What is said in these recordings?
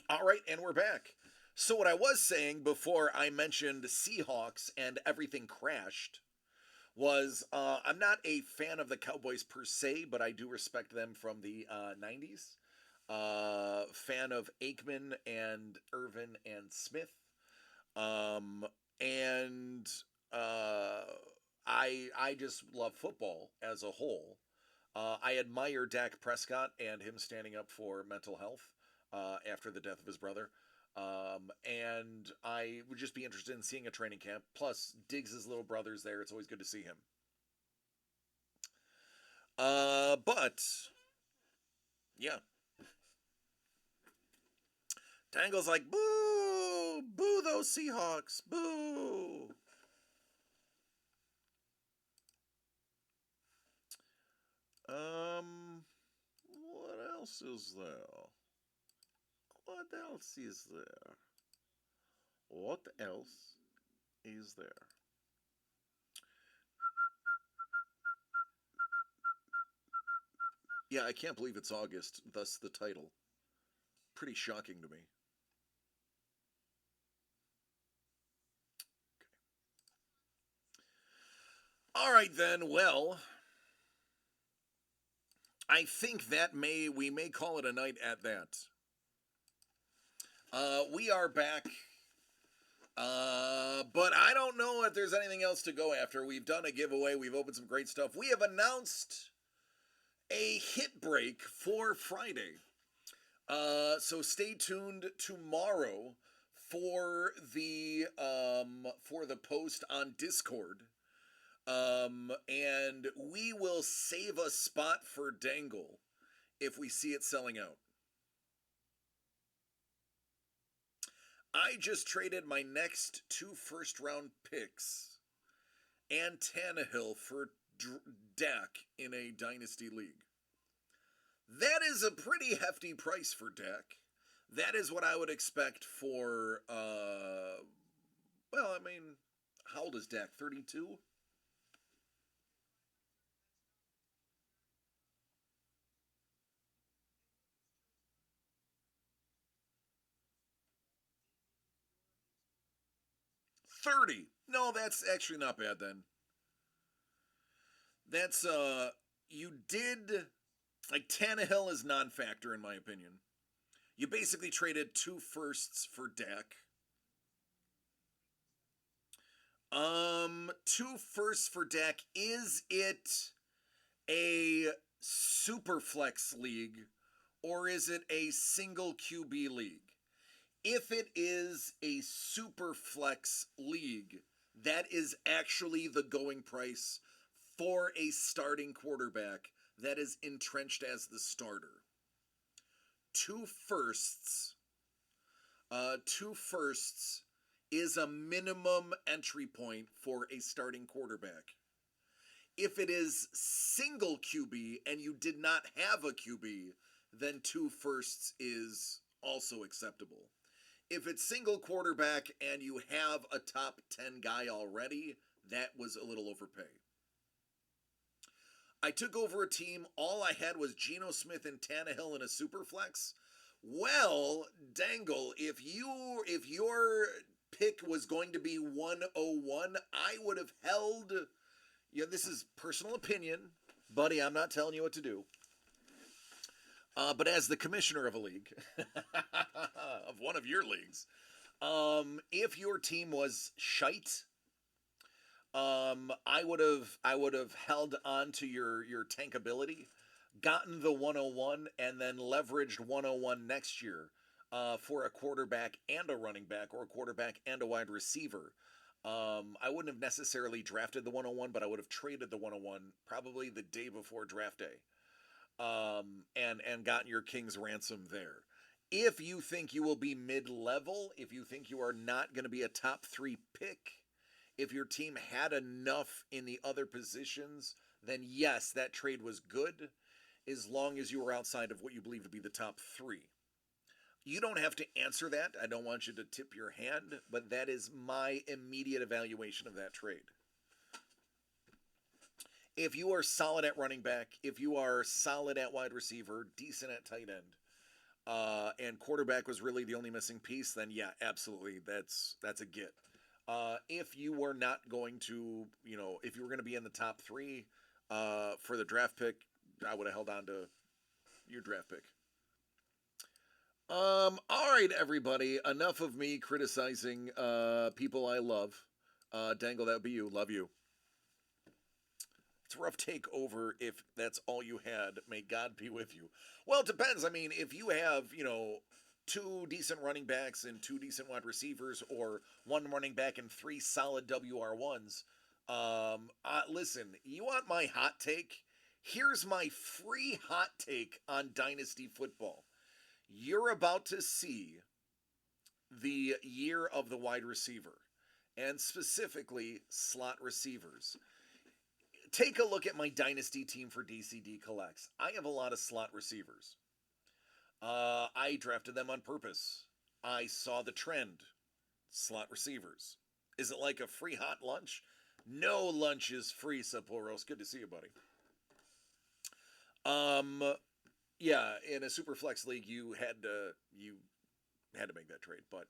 All right, and we're back. So, what I was saying before I mentioned Seahawks and everything crashed was I'm not a fan of the Cowboys per se, but I do respect them from the 90s. Fan of Aikman and Irvin and Smith. Um, and uh, I just love football as a whole. I admire Dak Prescott and him standing up for mental health after the death of his brother. And I would just be interested in seeing a training camp. Plus, Diggs' little brother's there. It's always good to see him. But yeah, Tangle's like, boo, boo those Seahawks, boo. Um, what else is there? What else is there? What else is there? Yeah, I can't believe it's August, thus the title. Pretty shocking to me. Okay. All right then. Well, I think that we may call it a night at that. We are back. But I don't know if there's anything else to go after. We've done a giveaway. We've opened some great stuff. We have announced a hit break for Friday. So stay tuned tomorrow for the post on Discord. And we will save a spot for Dangle if we see it selling out. I just traded my next two first round picks and Tannehill for Dak in a dynasty league. That is a pretty hefty price for Dak. That is what I would expect for. Well, I mean, how old is Dak? 32. 30. No, that's actually not bad then. That's you did like Tannehill is non-factor in my opinion. You basically traded two firsts for Dak. Two firsts for Dak. Is it a super flex league or is it a single QB league? If it is a super flex league, that is actually the going price for a starting quarterback that is entrenched as the starter. Two firsts, two firsts is a minimum entry point for a starting quarterback. If it is single QB and you did not have a QB, then two firsts is also acceptable. If it's single quarterback and you have a top 10 guy already, that was a little overpay. I took over a team. All I had was Geno Smith and Tannehill in a super flex. Well, Dangle, if your pick was going to be 101, I would have held. Yeah, this is personal opinion, buddy. I'm not telling you what to do. But as the commissioner of a league, of one of your leagues, if your team was shite, I would have held on to your tankability, gotten the 101, and then leveraged 101 next year for a quarterback and a running back, or a quarterback and a wide receiver. I wouldn't have necessarily drafted the 101, but I would have traded the 101 probably the day before draft day, and gotten your king's ransom there. If you think you will be mid-level, if you think you are not going to be a top three pick, if your team had enough in the other positions, then yes, that trade was good, as long as you were outside of what you believe to be the top three. You don't have to answer that. I don't want you to tip your hand, but that is my immediate evaluation of that trade. If you are solid at running back, if you are solid at wide receiver, decent at tight end, and quarterback was really the only missing piece, then yeah, absolutely, that's a get. If you were not going to, if you were going to be in the top three for the draft pick, I would have held on to your draft pick. All right, everybody. Enough of me criticizing people I love. Dangle, that would be you. Love you. It's a rough takeover if that's all you had. May God be with you. Well, it depends. I mean, if you have, two decent running backs and two decent wide receivers, or one running back and three solid WR1s, listen, you want my hot take? Here's my free hot take on Dynasty Football. You're about to see the year of the wide receiver, and specifically slot receivers. Take a look at my dynasty team for DCD Collects. I have a lot of slot receivers. I drafted them on purpose. I saw the trend. Slot receivers. Is it like a free hot lunch? No lunch is free, Saporos. Good to see you, buddy. Yeah, in a super flex league, you had to make that trade, but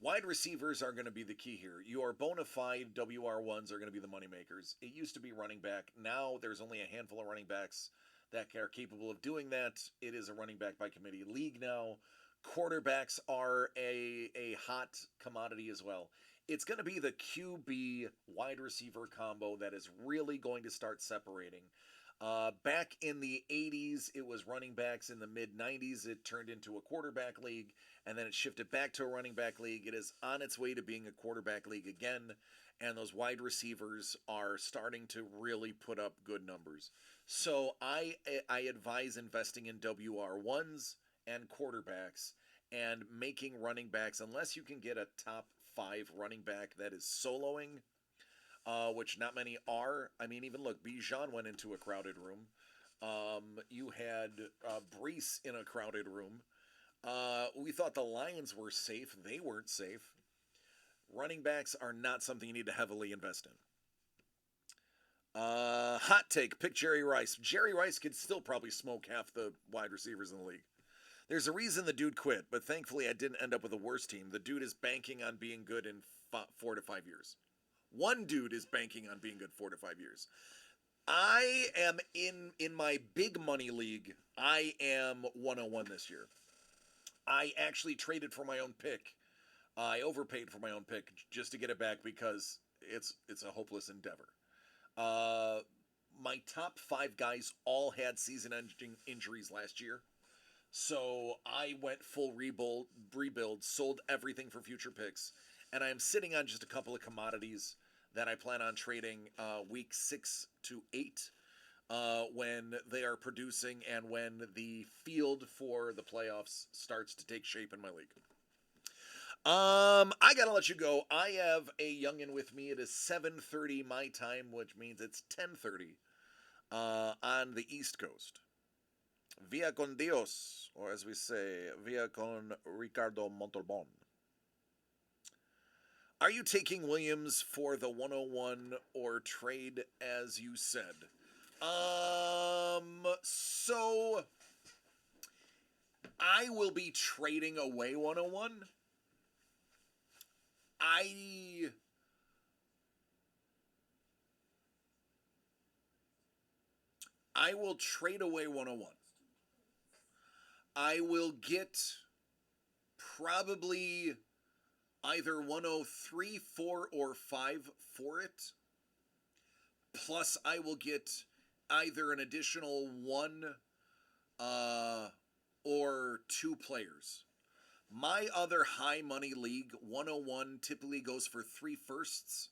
wide receivers are going to be the key here. Your bona fide WR1s are going to be the moneymakers. It used to be running back. Now there's only a handful of running backs that are capable of doing that. It is a running back by committee league now. Quarterbacks are a hot commodity as well. It's going to be the QB wide receiver combo that is really going to start separating. Back in the 80s, it was running backs. In the mid 90s, it turned into a quarterback league, and then it shifted back to a running back league. It is on its way to being a quarterback league again, and those wide receivers are starting to really put up good numbers. So I advise investing in WR1s and quarterbacks and making running backs, unless you can get a top 5 running back that is soloing, which not many are. I mean, even look, Bijan went into a crowded room. You had Brees in a crowded room. We thought the Lions were safe. They weren't safe. Running backs are not something you need to heavily invest in. Hot take, pick Jerry Rice. Jerry Rice could still probably smoke half the wide receivers in the league. There's a reason the dude quit, but thankfully I didn't end up with a worse team. The dude is banking on being good in 4 to 5 years. One dude is banking on being good 4 to 5 years. I am in my big money league. I am 101 this year. I actually traded for my own pick. I overpaid for my own pick just to get it back because it's a hopeless endeavor. My top 5 guys all had season-ending injuries last year. So I went full rebuild, sold everything for future picks, and I am sitting on just a couple of commodities that I plan on trading week 6 to 8 when they are producing and when the field for the playoffs starts to take shape in my league. I gotta let you go. I have a youngin with me. It is 7:30 my time, which means it's 10:30 on the East Coast. Via con Dios, or as we say, via con Ricardo Montalbon. Are you taking Williams for the 101 or trade as you said? So I will be trading away 101. I will trade away 101. I will get probably either 103, 4, or 5 for it. Plus, I will get either an additional 1 or 2 players. My other high money league, 101, typically goes for 3 firsts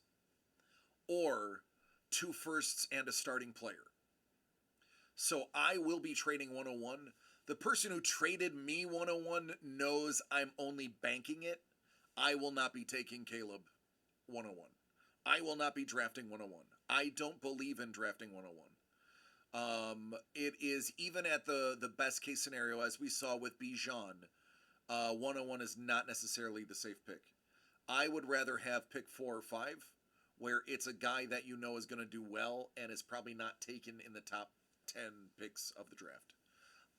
or 2 firsts and a starting player. So I will be trading 101. The person who traded me 101 knows I'm only banking it. I will not be taking Caleb 101. I will not be drafting 101. I don't believe in drafting 101. It is, even at the best case scenario, as we saw with Bijan, 101 is not necessarily the safe pick. I would rather have pick 4 or 5, where it's a guy that you know is going to do well and is probably not taken in the top 10 picks of the draft.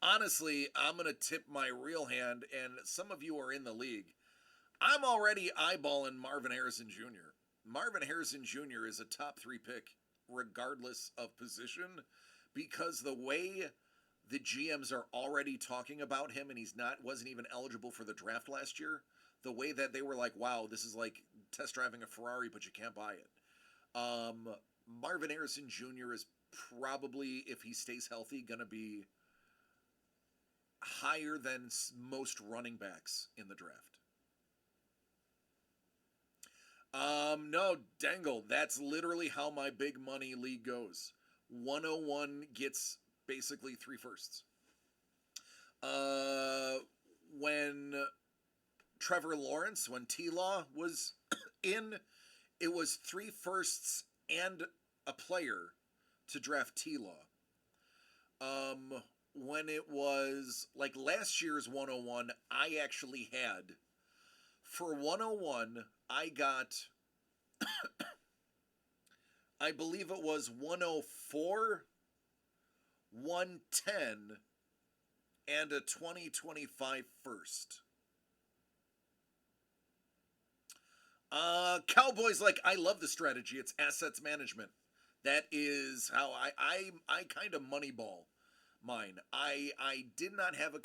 honestly, I'm going to tip my real hand, and some of you are in the league. I'm already eyeballing Marvin Harrison Jr. Marvin Harrison Jr. is a top 3 pick, regardless of position, because the way the GMs are already talking about him, and wasn't even eligible for the draft last year. The way that they were like, wow, this is like test driving a Ferrari, but you can't buy it. Marvin Harrison Jr. is probably, if he stays healthy, going to be higher than most running backs in the draft. No, Dangle, that's literally how my big money league goes. 101 gets basically 3 firsts. When Trevor Lawrence, when T-Law was in, it was 3 firsts and a player to draft T-Law. When it was like last year's 101, I actually had, for 101, I got, I believe it was 104, 110, and a 2025 first. Cowboys, like, I love the strategy. It's assets management. That is how I kind of moneyball mine. I did not have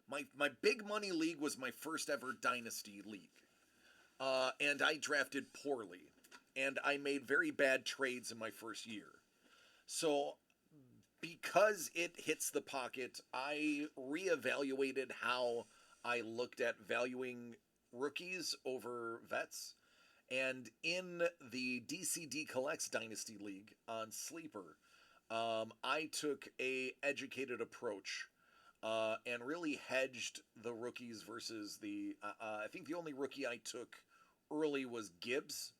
my big money league was my first ever dynasty league. And I drafted poorly. And I made very bad trades in my first year. So because it hits the pocket, I reevaluated how I looked at valuing rookies over vets. And in the DCD Collects Dynasty League on Sleeper, I took a educated approach and really hedged the rookies versus the. I think the only rookie I took early was Gibbs.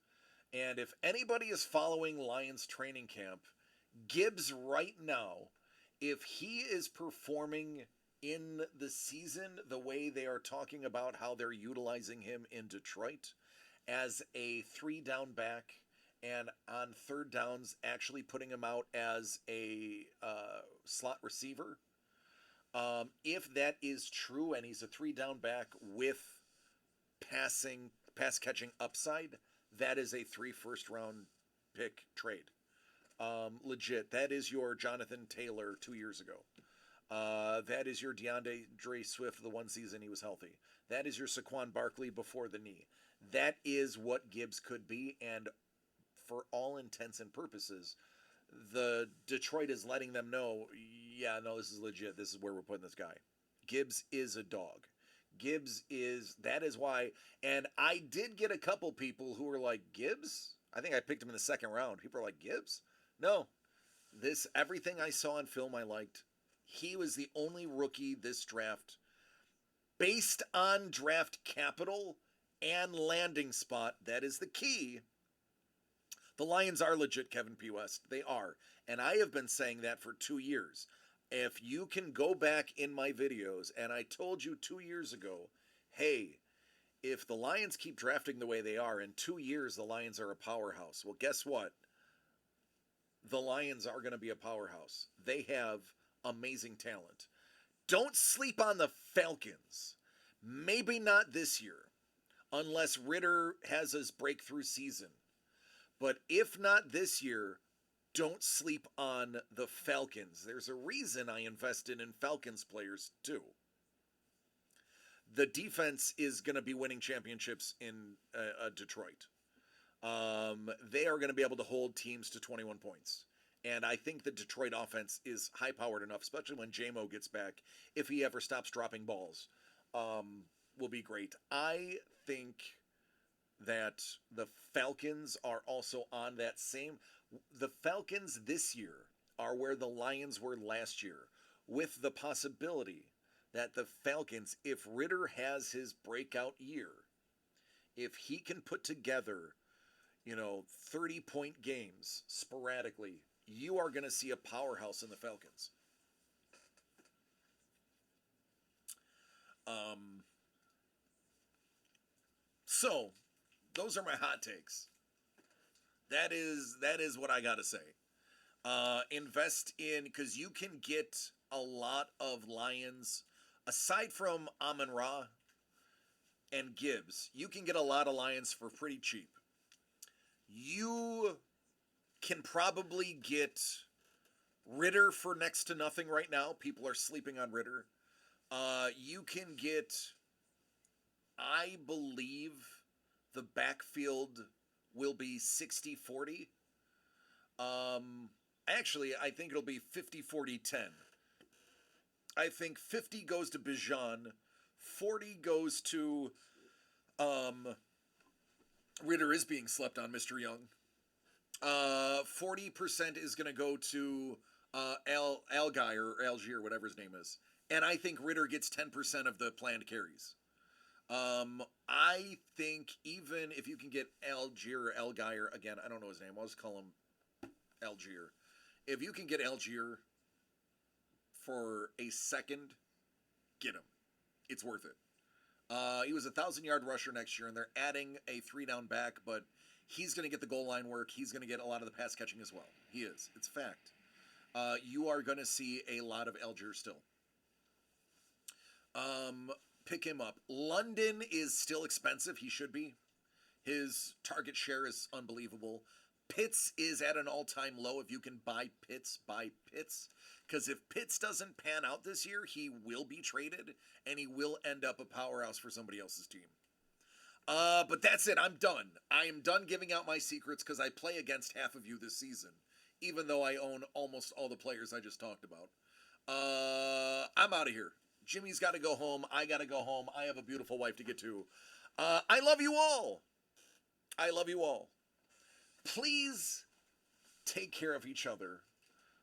And if anybody is following Lions training camp, Gibbs right now, if he is performing in the season the way they are talking about how they're utilizing him in Detroit as a 3-down back, and on 3rd downs actually putting him out as a slot receiver, if that is true and he's a 3-down back with pass catching upside, that is a 3 first-round pick trade. Legit. That is your Jonathan Taylor 2 years ago. That is your DeAndre Swift the one season he was healthy. That is your Saquon Barkley before the knee. That is what Gibbs could be, and for all intents and purposes, the Detroit is letting them know, yeah, no, this is legit. This is where we're putting this guy. Gibbs is a dog. That is why, and I did get a couple people who were like, Gibbs? I think I picked him in the 2nd round. People are like, Gibbs? No. Everything I saw on film I liked. He was the only rookie this draft, based on draft capital and landing spot. That is the key. The Lions are legit, Kevin P. West. They are. And I have been saying that for 2 years. If you can go back in my videos, and I told you 2 years ago, hey, if the Lions keep drafting the way they are, in 2 years the Lions are a powerhouse. Well, guess what? The Lions are going to be a powerhouse. They have amazing talent. Don't sleep on the Falcons. Maybe not this year, unless Ritter has his breakthrough season. But if not this year, don't sleep on the Falcons. There's a reason I invested in Falcons players too. The defense is going to be winning championships in Detroit. They are going to be able to hold teams to 21 points. And I think the Detroit offense is high-powered enough, especially when J-Mo gets back, if he ever stops dropping balls, will be great. I think that the Falcons are also on that same. The Falcons this year are where the Lions were last year, with the possibility that the Falcons, if Ritter has his breakout year, if he can put together, 30-point games sporadically, you are going to see a powerhouse in the Falcons. So, those are my hot takes. That is what I got to say. Invest in, because you can get a lot of Lions, aside from Amon-Ra and Gibbs, you can get a lot of Lions for pretty cheap. You can probably get Ritter for next to nothing right now. People are sleeping on Ritter. You can get, I believe, the backfield will be 60-40. Actually, I think it'll be 50-40-10. I think 50 goes to Bijan, 40 goes to Ritter is being slept on, Mr. Young. 40% is going to go to Algier or Algier, whatever his name is. And I think Ritter gets 10% of the planned carries. I think even if you can get Algier or Algier, again, I don't know his name. I'll just call him Algier. If you can get Algier for a second, get him. It's worth it. He was a 1,000-yard rusher next year, and they're adding a 3-down back, but he's going to get the goal line work. He's going to get a lot of the pass catching as well. He is. It's a fact. You are going to see a lot of Algier still. Pick him up. London is still expensive. He should be. His target share is unbelievable. Pitts is at an all-time low. If you can buy Pitts, buy Pitts. Because if Pitts doesn't pan out this year, he will be traded, and he will end up a powerhouse for somebody else's team. But that's it. I'm done. I am done giving out my secrets because I play against half of you this season, even though I own almost all the players I just talked about. I'm out of here. Jimmy's got to go home. I got to go home. I have a beautiful wife to get to. I love you all. I love you all. Please take care of each other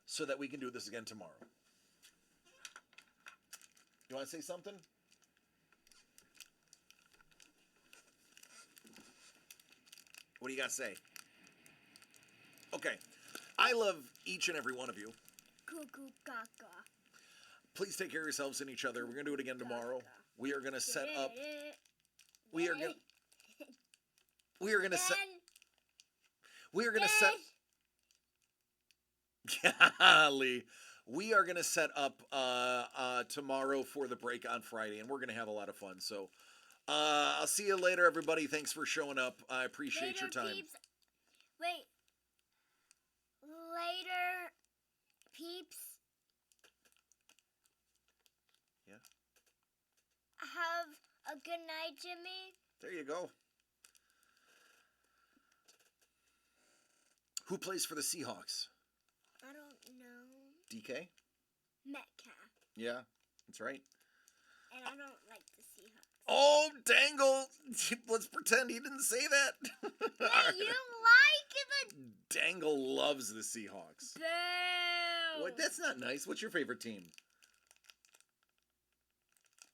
so that we can do this again tomorrow. You want to say something? What do you got to say? Okay. I love each and every one of you. Cuckoo caca. Please take care of yourselves and each other. We're going to do it again tomorrow. We are going to set up. We are going to set. We are going to set. Golly. We are going to set up tomorrow for the break on Friday, and we're going to have a lot of fun. So I'll see you later, everybody. Thanks for showing up. I appreciate your time. Peeps. Wait. Later, peeps. Yeah. Have a good night, Jimmy. There you go. Who plays for the Seahawks? I don't know. DK? Metcalf. Yeah, that's right. And I don't like the Seahawks. Oh, Dangle! Let's pretend he didn't say that. Wait, you like the... Dangle loves the Seahawks. Boo! What? That's not nice. What's your favorite team?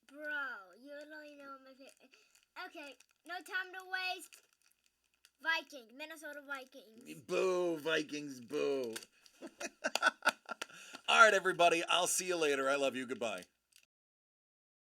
Bro, you don't know my favorite... Okay, no time to waste. Vikings, Minnesota Vikings. Boo, Vikings, boo. All right, everybody. I'll see you later. I love you. Goodbye.